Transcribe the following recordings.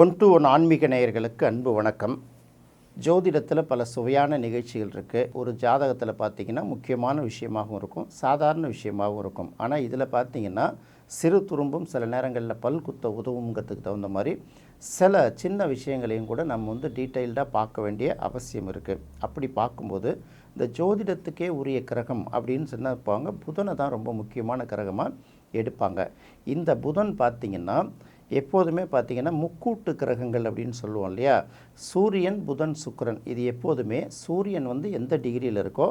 One to one ஆன்மீக நேயர்களுக்கு அன்பு வணக்கம். ஜோதிடத்தில் பல சுவையான நிகழ்ச்சிகள் இருக்குது. ஒரு ஜாதகத்தில் பார்த்திங்கன்னா முக்கியமான விஷயமாகவும் இருக்கும், சாதாரண விஷயமாகவும் இருக்கும். ஆனால் இதில் பார்த்திங்கன்னா சிறு துரும்பும் சில நேரங்களில் பல் குத்த உதவுங்கிறதுக்கு தகுந்த மாதிரி சில சின்ன விஷயங்களையும் கூட நம்ம டீட்டெயில்டாக பார்க்க வேண்டிய அவசியம் இருக்குது. அப்படி பார்க்கும்போது இந்த ஜோதிடத்துக்கே உரிய கிரகம் அப்படின்னு சொன்னப்பாங்க புதனை தான் ரொம்ப முக்கியமான கிரகமாக எடுப்பாங்க. இந்த புதன் பார்த்திங்கன்னா எப்போதுமே பார்த்திங்கன்னா முக்கூட்டு கிரகங்கள் அப்படின்னு சொல்லுவோம் இல்லையா, சூரியன் புதன் சுக்கிரன். இது எப்போதுமே சூரியன் எந்த டிகிரியில் இருக்கோ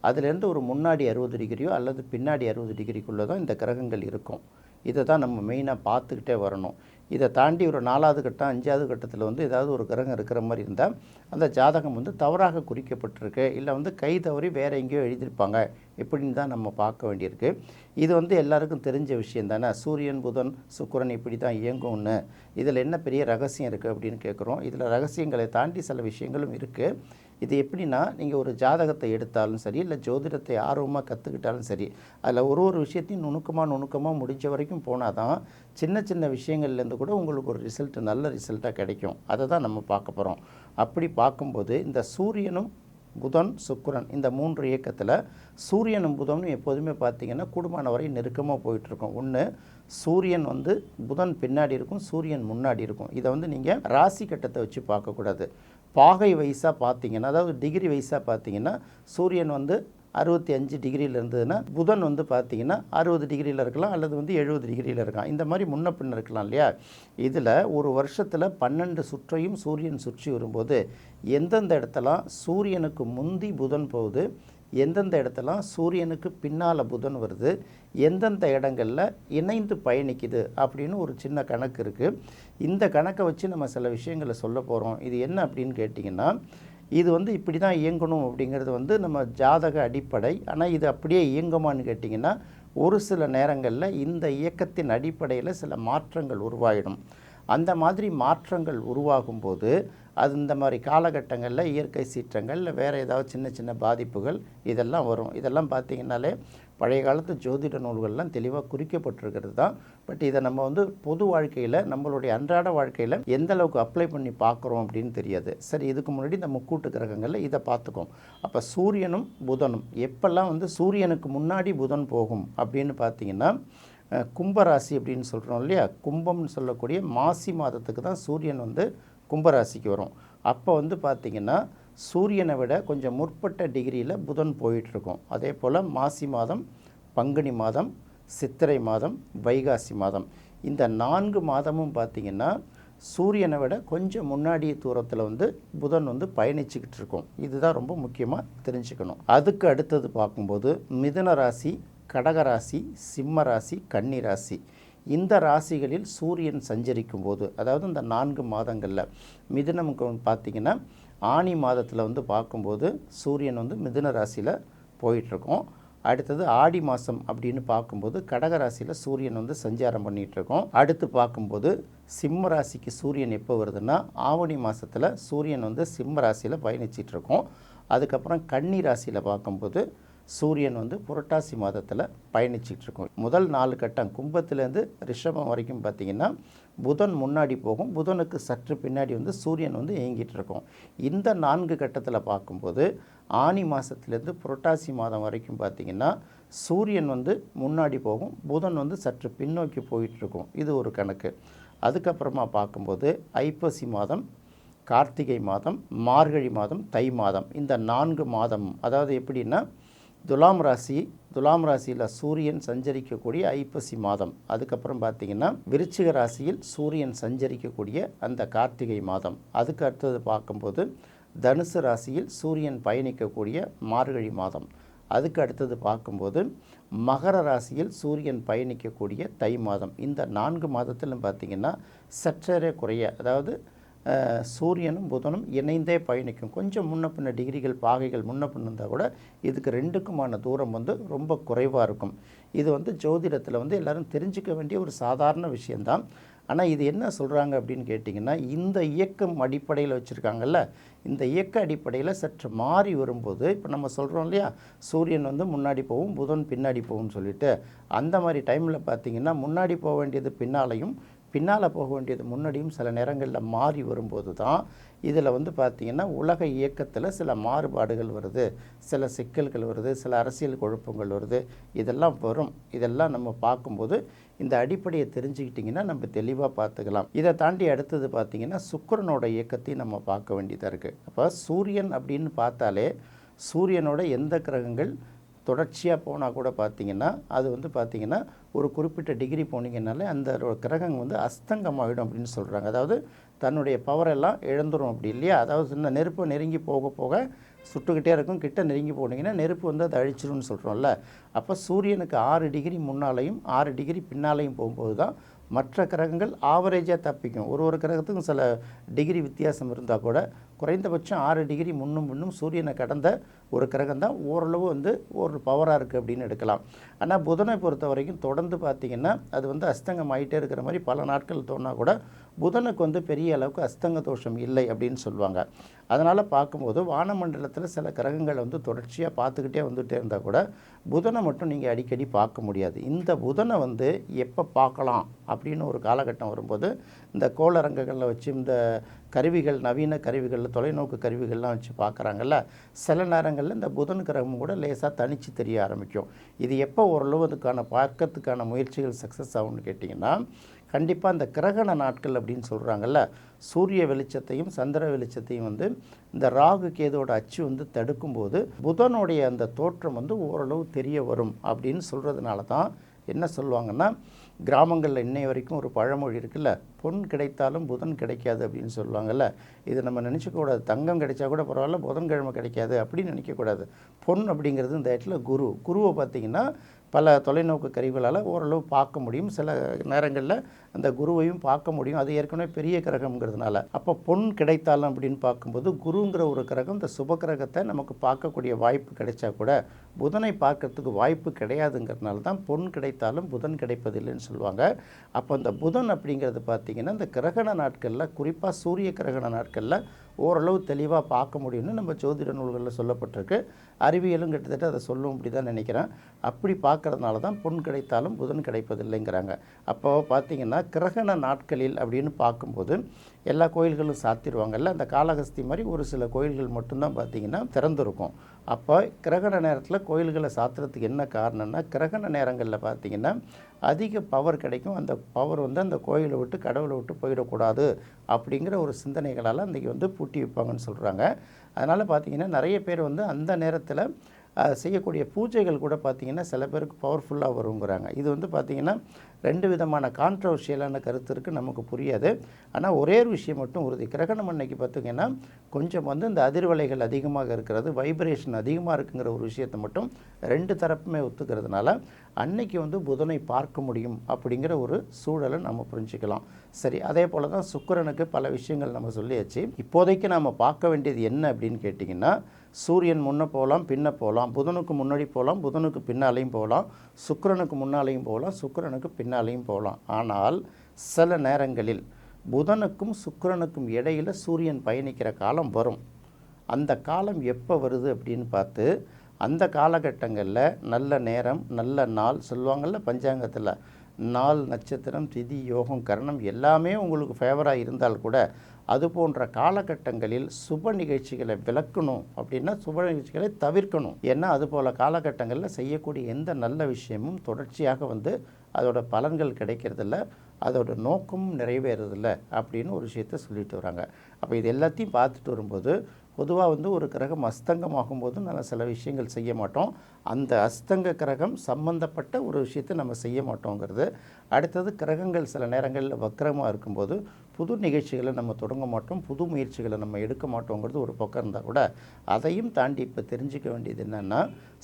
அதுலேருந்து ஒரு முன்னாடி 60 டிகிரியோ அல்லது பின்னாடி 60 டிகிரிக்குள்ளே தான் இந்த கிரகங்கள் இருக்கும். இதை தான் நம்ம மெயினாக பார்த்துக்கிட்டே வரணும். இதை தாண்டி ஒரு 4வது கட்டம் 5வது கட்டத்தில் ஏதாவது ஒரு கிரகம் இருக்கிற மாதிரி இருந்தால் அந்த ஜாதகம் தவறாக குறிக்கப்பட்டிருக்கு, இல்லை கை தவறி வேறு எங்கேயோ எழுதியிருப்பாங்க, இப்படின்னு தான் நம்ம பார்க்க வேண்டியிருக்கு. இது எல்லாருக்கும் தெரிஞ்ச விஷயம் தானே. சூரியன் புதன் சுக்கிரன் இப்படி தான் இயங்கும்னு. இதில் என்ன பெரிய ரகசியம் இருக்குது அப்படின்னு கேட்குறோம். இதில் ரகசியங்களை தாண்டி சில விஷயங்களும் இருக்குது. இது எப்படின்னா, நீங்கள் ஒரு ஜாதகத்தை எடுத்தாலும் சரி, இல்லை ஜோதிடத்தை ஆர்வமாக கற்றுக்கிட்டாலும் சரி, அதில் ஒரு விஷயத்தையும் நுணுக்கமாக முடிஞ்ச வரைக்கும் போனால் தான் சின்ன சின்ன விஷயங்கள்லேருந்து கூட உங்களுக்கு ஒரு நல்ல ரிசல்ட்டாக கிடைக்கும். அதை தான் நம்ம பார்க்க போகிறோம். அப்படி பார்க்கும்போது இந்த சூரியனும் புதன் சுக்கிரன் இந்த 3 இயக்கத்தில் சூரியனும் புதனும் எப்போதுமே பார்த்திங்கன்னா கூடுமான வரை நெருக்கமாக போயிட்டுருக்கும். ஒன்று சூரியன் புதன் பின்னாடி இருக்கும், சூரியன் முன்னாடி இருக்கும். இதை நீங்கள் ராசி கட்டத்தை வச்சு பார்க்கக்கூடாது. பாகை வயசாக பார்த்திங்கன்னா, அதாவது டிகிரி வயசாக பார்த்திங்கன்னா சூரியன் 65 டிகிரியில் இருந்ததுன்னா புதன் பார்த்திங்கன்னா 60 டிகிரியில் இருக்கலாம், அல்லது 70 டிகிரியில் இருக்கலாம். இந்த மாதிரி முன்ன பின்ன இருக்கலாம் இல்லையா. இதில் ஒரு வருஷத்தில் 12 சுற்றையும் சூரியன் சுற்றி வரும்போது எந்தெந்த இடத்தெல்லாம் சூரியனுக்கு முந்தி புதன் போகுது, எந்தெந்த இடத்தெல்லாம் சூரியனுக்கு பின்னால் புதன் வருது, எந்தெந்த இடங்களில் இணைந்து பயணிக்குது அப்படின்னு ஒரு சின்ன கணக்கு இருக்குது. இந்த கணக்கை வச்சு நம்ம சில விஷயங்களை சொல்ல போகிறோம். இது என்ன அப்படின்னு கேட்டிங்கன்னா, இது இப்படி தான் இயங்கணும் அப்படிங்கிறது நம்ம ஜாதக அடிப்படை. ஆனால் இது அப்படியே இயங்குமான்னு கேட்டிங்கன்னா, ஒரு சில நேரங்களில் இந்த இயக்கத்தின் அடிப்படையில் சில மாற்றங்கள் உருவாகிடும். அந்த மாதிரி மாற்றங்கள் உருவாகும்போது அது இந்த மாதிரி காலகட்டங்களில் இயற்கை சீற்றங்கள், இல்லை வேறு ஏதாவது சின்ன சின்ன பாதிப்புகள் இதெல்லாம் வரும். இதெல்லாம் பார்த்திங்கனாலே பழைய காலத்து ஜோதிட நூல்கள்லாம் தெளிவாக குறிக்கப்பட்டிருக்கிறது தான். பட் இதை நம்ம பொது வாழ்க்கையில், நம்மளுடைய அன்றாட வாழ்க்கையில் எந்த அளவுக்கு அப்ளை பண்ணி பார்க்குறோம் அப்படின்னு தெரியாது. சரி, இதுக்கு முன்னாடி இந்த முக்கூட்டு கிரகங்களில் இதை பார்த்துக்கோம். அப்போ சூரியனும் புதனும் எப்பெல்லாம் சூரியனுக்கு முன்னாடி புதன் போகும் அப்படின்னு பார்த்திங்கன்னா, கும்பராசி அப்படின்னு சொல்கிறோம் இல்லையா, கும்பம்னு சொல்லக்கூடிய மாசி மாதத்துக்கு தான் சூரியன் கும்பராசிக்கு வரும். அப்போ பார்த்திங்கன்னா சூரியனை விட கொஞ்சம் முற்பட்ட டிகிரியில் புதன் போயிட்டுருக்கும். அதே போல் மாசி மாதம், பங்குனி மாதம், சித்திரை மாதம், வைகாசி மாதம் இந்த 4 மாதமும் பார்த்திங்கன்னா சூரியனை விட கொஞ்சம் முன்னாடி தூரத்தில் புதன் பயணிச்சுக்கிட்டு இருக்கும். இதுதான் ரொம்ப முக்கியமாக தெரிஞ்சுக்கணும். அதுக்கு அடுத்தது பார்க்கும்போது மிதுன ராசி, கடகராசி, சிம்ம ராசி, கன்னி ராசி இந்த ராசிகளில் சூரியன் சஞ்சரிக்கும் போது, அதாவது இந்த 4 மாதங்களில் மிதுனமுக்கு பார்த்திங்கன்னா ஆனி மாதத்தில் பார்க்கும்போது சூரியன் மிதுன ராசியில் போயிட்டுருக்கோம். அடுத்தது ஆடி மாதம் அப்படின்னு பார்க்கும்போது கடகராசியில் சூரியன் சஞ்சாரம் பண்ணிகிட்ருக்கோம். அடுத்து பார்க்கும்போது சிம்ம ராசிக்கு சூரியன் எப்போ வருதுன்னா ஆவணி மாதத்தில் சூரியன் சிம்ம ராசியில் பயணிச்சிட்ருக்கோம். அதுக்கப்புறம் கன்னி ராசியில் பார்க்கும்போது சூரியன் புரட்டாசி மாதத்தில் பயணிச்சிட்ருக்கோம். முதல் 4 கட்டம் கும்பத்துலேருந்து ரிஷபம் வரைக்கும் பார்த்திங்கன்னா புதன் முன்னாடி போகும், புதனுக்கு சற்று பின்னாடி சூரியன் இயங்கிட்டு இருக்கும். இந்த 4 கட்டத்தில் பார்க்கும்போது ஆனி மாதத்துலேருந்து புரட்டாசி மாதம் வரைக்கும் பார்த்திங்கன்னா சூரியன் முன்னாடி போகும், புதன் சற்று பின்னோக்கி போயிட்டுருக்கும். இது ஒரு கணக்கு. அதுக்கப்புறமா பார்க்கும்போது ஐப்பசி மாதம், கார்த்திகை மாதம், மார்கழி மாதம், தை மாதம் இந்த 4 மாதம், அதாவது எப்படின்னா துலாம் ராசியில் சூரியன் சஞ்சரிக்கக்கூடிய ஐப்பசி மாதம், அதுக்கப்புறம் பார்த்திங்கன்னா விருச்சிக ராசியில் சூரியன் சஞ்சரிக்கக்கூடிய அந்த கார்த்திகை மாதம், அதுக்கு அடுத்தது பார்க்கும்போது தனுசு ராசியில் சூரியன் பயணிக்கக்கூடிய மார்கழி மாதம், அதுக்கு அடுத்தது பார்க்கும்போது மகர ராசியில் சூரியன் பயணிக்கக்கூடிய தை மாதம். இந்த 4 மாதத்திலும் பார்த்திங்கன்னா சற்றே குறைய, அதாவது சூரியனும் புதனும் இணைந்தே பயணிக்கும். கொஞ்சம் முன்ன பின்ன டிகிரிகள் பாகைகள் முன்ன பின்ன இருந்தால் கூட இதுக்கு 2க்குமான தூரம் ரொம்ப குறைவாக இருக்கும். இது ஜோதிடத்தில் எல்லோரும் தெரிஞ்சிக்க வேண்டிய ஒரு சாதாரண விஷயந்தான். ஆனால் இது என்ன சொல்கிறாங்க அப்படின்னு கேட்டிங்கன்னா, இந்த இயக்கம் அடிப்படையில் வச்சுருக்காங்கல்ல, இந்த இயக்க அடிப்படையில் சற்று மாறி வரும்போது, இப்போ நம்ம சொல்கிறோம் இல்லையா, சூரியன் முன்னாடி போகும், புதன் பின்னாடி போகும்னு சொல்லிட்டு, அந்த மாதிரி டைமில் பார்த்திங்கன்னா முன்னாடி போக வேண்டியது பின்னாலையும், பின்னால் போக வேண்டியது முன்னாடியும் சில நேரங்களில் மாறி வரும்போது தான் இதில் வந்து பார்த்திங்கன்னா உலக இயக்கத்தில் சில மாறுபாடுகள் வருது, சில சிக்கல்கள் வருது, சில அரசியல் குழப்பங்கள் வருது, இதெல்லாம் வரும். இதெல்லாம் நம்ம பார்க்கும்போது இந்த அடிப்படையை தெரிஞ்சுக்கிட்டிங்கன்னா நம்ம தெளிவாக பார்த்துக்கலாம். இதை தாண்டி அடுத்தது பார்த்திங்கன்னா சுக்கிரனோட இயக்கத்தையும் நம்ம பார்க்க வேண்டியதாக இருக்குது. அப்போ சூரியன் அப்படின்னு பார்த்தாலே சூரியனோட எந்த கிரகங்கள் தொடர்ச்சியாக போனால் கூட பார்த்திங்கன்னா அது வந்து பார்த்திங்கன்னா ஒரு குறிப்பிட்ட டிகிரி போனீங்கன்னாலே அந்த கிரகம் வந்து அஸ்தங்கமாகிடும் அப்படின்னு சொல்கிறாங்க. அதாவது தன்னுடைய பவரெல்லாம் இழந்துடும் அப்படி இல்லையா. அதாவது இந்த நெருப்பு நெருங்கி போக போக சுட்டுக்கிட்டே இருக்கும், கிட்ட நெருங்கி போனீங்கன்னா நெருப்பு வந்து அதை அழிச்சிடும்னு சொல்கிறோம்ல. அப்போ சூரியனுக்கு 6 டிகிரி முன்னாலையும் 6 டிகிரி பின்னாலையும் போகும்போது தான் மற்ற கிரகங்கள் ஆவரேஜாக தப்பிக்கும். ஒரு கிரகத்துக்கும் சில டிகிரி வித்தியாசம் இருந்தால் கூட குறைந்தபட்சம் 6 டிகிரி முன்னும் சூரியனை கடந்த ஒரு கிரகம் தான் ஓரளவு வந்து ஒரு பவராக இருக்குது அப்படின்னு எடுக்கலாம். ஆனால் புதனை பொறுத்த வரைக்கும் தொடர்ந்து பார்த்திங்கன்னா அது வந்து அஸ்தங்கம் ஆகிட்டே இருக்கிற மாதிரி பல நாட்கள் தோணால் கூட புதனுக்கு வந்து பெரிய அளவுக்கு அஸ்தங்க தோஷம் இல்லை அப்படின்னு சொல்லுவாங்க. அதனால் பார்க்கும்போது வானமண்டலத்தில் சில கிரகங்களை வந்து தொடர்ச்சியாக பார்த்துக்கிட்டே வந்துகிட்டே இருந்தால் கூட புதனை மட்டும் நீங்கள் அடிக்கடி பார்க்க முடியாது. இந்த புதனை வந்து எப்போ பார்க்கலாம் அப்படின்னு ஒரு காலகட்டம் வரும்போது இந்த கோளரங்குகளில் வச்சு இந்த கருவிகள், நவீன கருவிகளில் தொலைநோக்கு கருவிகள்லாம் வச்சு பார்க்குறாங்கல்ல, சில நேரங்களில் இந்த புதன் கிரகம் கூட லேசாக தனித்து தெரிய ஆரம்பிக்கும். இது எப்போ ஓரளவு அதுக்கான பார்க்கறதுக்கான முயற்சிகள் சக்ஸஸ் ஆகும்னு கேட்டிங்கன்னா கண்டிப்பாக அந்த கிரகண நாட்கள் அப்படின்னு சொல்கிறாங்கல்ல, சூரிய வெளிச்சத்தையும் சந்திர வெளிச்சத்தையும் வந்து இந்த ராகு கேதோட அச்சு வந்து தடுக்கும்போது புதனுடைய அந்த தோற்றம் வந்து ஓரளவு தெரிய வரும் அப்படின்னு சொல்கிறதுனால தான் என்ன சொல்லுவாங்கன்னா கிராமங்களில் இன்னை வரைக்கும் ஒரு பழமொழி இருக்குல்ல, பொன் கிடைத்தாலும் புதன் கிடைக்காது அப்படின்னு சொல்லுவாங்கள்ல. இது நம்ம நினச்சக்கூடாது. தங்கம் கிடைச்சா கூட பரவாயில்ல, புதன்கிழமை கிடைக்காது அப்படின்னு நினைக்கக்கூடாது. பொன் அப்படிங்கிறது இந்த இடத்துல குருவை பார்த்திங்கன்னா பல தொலைநோக்கு கருவிகளால் ஓரளவு பார்க்க முடியும். சில நேரங்களில் அந்த குருவையும் பார்க்க முடியும். அது ஏற்கனவே பெரிய கிரகம்ங்கிறதுனால. அப்போ பொன் கிடைத்தாலும் அப்படின்னு பார்க்கும்போது குருங்கிற ஒரு கிரகம் இந்த சுப கிரகத்தை நமக்கு பார்க்கக்கூடிய வாய்ப்பு கிடைச்சா கூட புதனை பார்க்கறதுக்கு வாய்ப்பு கிடையாதுங்கிறதுனால தான் பொன் கிடைத்தாலும் புதன் கிடைப்பதில்லைன்னு சொல்லுவாங்க. அப்போ இந்த புதன் அப்படிங்கிறது பார்த்திங்கன்னா இந்த கிரகண நாட்களில், குறிப்பாக சூரிய கிரகண நாட்களில் ஓரளவு தெளிவாக பார்க்க முடியும்னு நம்ம ஜோதிட நூல்களில் சொல்லப்பட்டிருக்கு. அறிவியலும் கிட்டத்தட்ட அதை சொல்லும் அப்படி தான் நினைக்கிறேன். அப்படி பார்க்கறதுனால தான் பொன் கிடைத்தாலும் புதன் கிடைப்பதில்லைங்கிறாங்க. அப்போ பார்த்திங்கன்னா கிரகண நாட்களில் அப்படின்னு பார்க்கும்போது எல்லா கோயில்களும் சாத்திடுவாங்கல்ல, அந்த காளஹஸ்தி மாதிரி ஒரு சில கோயில்கள் மட்டும்தான் பார்த்திங்கன்னா திறந்துருக்கும். அப்போ கிரகண நேரத்தில் கோயில்களை சாத்துறதுக்கு என்ன காரணம்னா கிரகண நேரங்களில் பார்த்திங்கன்னா அதிக பவர் கிடைக்கும். அந்த பவர் வந்து அந்த கோயிலை விட்டு கடவுளை விட்டு போயிடக்கூடாது அப்படிங்கிற ஒரு சிந்தனைகளால் அன்றைக்கி வந்து பூட்டி வைப்பாங்கன்னு சொல்கிறாங்க. அதனால் பார்த்திங்கன்னா நிறைய பேர் வந்து அந்த நேரத்தில் செய்யக்கூடிய பூஜைகள் கூட பார்த்திங்கன்னா சில பேருக்கு பவர்ஃபுல்லாக வருங்கிறாங்க. இது வந்து பார்த்திங்கன்னா 2 விதமான கான்ட்ரவர்ஷியலான கருத்து இருக்குது, நமக்கு புரியாது. ஆனால் ஒரே ஒரு விஷயம் மட்டும் உறுதி, கிரகணம் அன்னைக்கு பார்த்திங்கன்னா கொஞ்சம் வந்து இந்த அதிர்வலைகள் அதிகமாக இருக்கிறது, வைப்ரேஷன் அதிகமாக இருக்குங்கிற ஒரு விஷயத்தை மட்டும் 2 தரப்புமே ஒத்துக்கிறதுனால அன்னைக்கு வந்து புதனை பார்க்க முடியும் அப்படிங்கிற ஒரு சூழலை நம்ம புரிஞ்சுக்கலாம். சரி, அதே போல் தான் சுக்கிரனுக்கு பல விஷயங்கள் நம்ம சொல்லியாச்சு. இப்போதைக்கு நாம் பார்க்க வேண்டியது என்ன அப்படின்னு கேட்டிங்கன்னா சூரியன் முன்னே போகலாம், பின்ன போகலாம், புதனுக்கு முன்னாடி போகலாம், புதனுக்கு பின்னாலையும் போகலாம், சுக்கிரனுக்கு முன்னாலையும் போகலாம், சுக்கிரனுக்கு பின்னாலையும் போகலாம். ஆனால் சில நேரங்களில் புதனுக்கும் சுக்கிரனுக்கும் இடையில் சூரியன் பயணிக்கிற காலம் வரும். அந்த காலம் எப்போ வருது அப்படின்னு பார்த்து அந்த காலகட்டங்களில் நல்ல நேரம், நல்ல நாள் சொல்லுவாங்கள்ல பஞ்சாங்கத்தில், நாள், நட்சத்திரம், திதி, யோகம், கரணம் எல்லாமே உங்களுக்கு ஃபேவராக இருந்தால் கூட அது போன்ற காலகட்டங்களில் சுப நிகழ்ச்சிகளை விளக்கணும் அப்படின்னா சுப நிகழ்ச்சிகளை தவிர்க்கணும். ஏன்னா அது போல் காலகட்டங்களில் செய்யக்கூடிய எந்த நல்ல விஷயமும் தொடர்ச்சியாக வந்து அதோட பலன்கள் கிடைக்கிறதில்ல, அதோட நோக்கமும் நிறைவேறதில்ல அப்படின்னு ஒரு விஷயத்த சொல்லிட்டு வராங்க. அப்போ இது எல்லாத்தையும் பார்த்துட்டு வரும்போது பொதுவாக வந்து ஒரு கிரகம் அஸ்தங்கமாகும்போது நம்ம சில விஷயங்கள் செய்ய மாட்டோம். அந்த அஸ்தங்க கிரகம் சம்பந்தப்பட்ட ஒரு விஷயத்தை நம்ம செய்ய மாட்டோங்கிறது. அடுத்தது கிரகங்கள் சில நேரங்களில் வக்கரமாக இருக்கும்போது புது நிகழ்ச்சிகளை நம்ம தொடங்க மாட்டோம், புது முயற்சிகளை நம்ம எடுக்க மாட்டோங்கிறது ஒரு பக்கம் இருந்தால் கூட அதையும் தாண்டி இப்போ தெரிஞ்சிக்க வேண்டியது என்னென்னா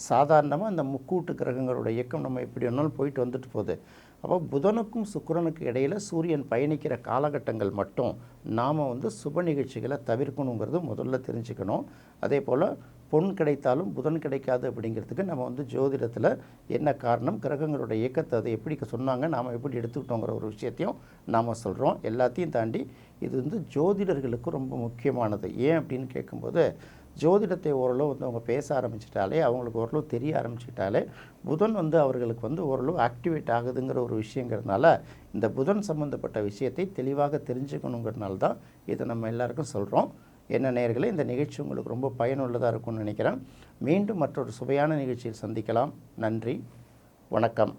சாதாரணமாக அந்த முக்கூட்டு கிரகங்களோட இயக்கம் நம்ம எப்படி வேணாலும் போயிட்டு வந்துட்டு போகுது. அப்போ புதனுக்கும் சுக்கிரனுக்கு இடையில் சூரியன் பயணிக்கிற காலகட்டங்கள் மட்டும் நாம் வந்து சுப நிகழ்ச்சிகளை தவிர்க்கணுங்கிறது முதல்ல தெரிஞ்சுக்கணும். அதே போல் பொன் கிடைத்தாலும் புதன் கிடைக்காது அப்படிங்கிறதுக்கு நம்ம வந்து ஜோதிடத்தில் என்ன காரணம், கிரகங்களோட இயக்கத்தை அதை எப்படி சொன்னாங்க, நாம் எப்படி எடுத்துக்கிட்டோங்கிற ஒரு விஷயத்தையும் நாம் சொல்கிறோம். எல்லாத்தையும் தாண்டி இது வந்து ஜோதிடர்களுக்கு ரொம்ப முக்கியமானது. ஏன் அப்படின்னு கேட்கும்போது ஜோதிடத்தை ஓரளவு வந்து அவங்க பேச ஆரம்பிச்சிட்டாலே, அவங்களுக்கு ஓரளவு தெரிய ஆரம்பிச்சிட்டாலே, புதன் வந்து அவர்களுக்கு வந்து ஓரளவு ஆக்டிவேட் ஆகுதுங்கிற ஒரு விஷயங்கிறதுனால, இந்த புதன் சம்மந்தப்பட்ட விஷயத்தை தெளிவாக தெரிஞ்சுக்கணுங்கிறதுனால தான் இதை நம்ம எல்லாருக்கும் சொல்கிறோம். என்ன நேயர்களே, இந்த நிகழ்ச்சி உங்களுக்கு ரொம்ப பயனுள்ளதாக இருக்கும்னு நினைக்கிறேன். மீண்டும் மற்றொரு சுவையான நிகழ்ச்சியில் சந்திக்கலாம். நன்றி, வணக்கம்.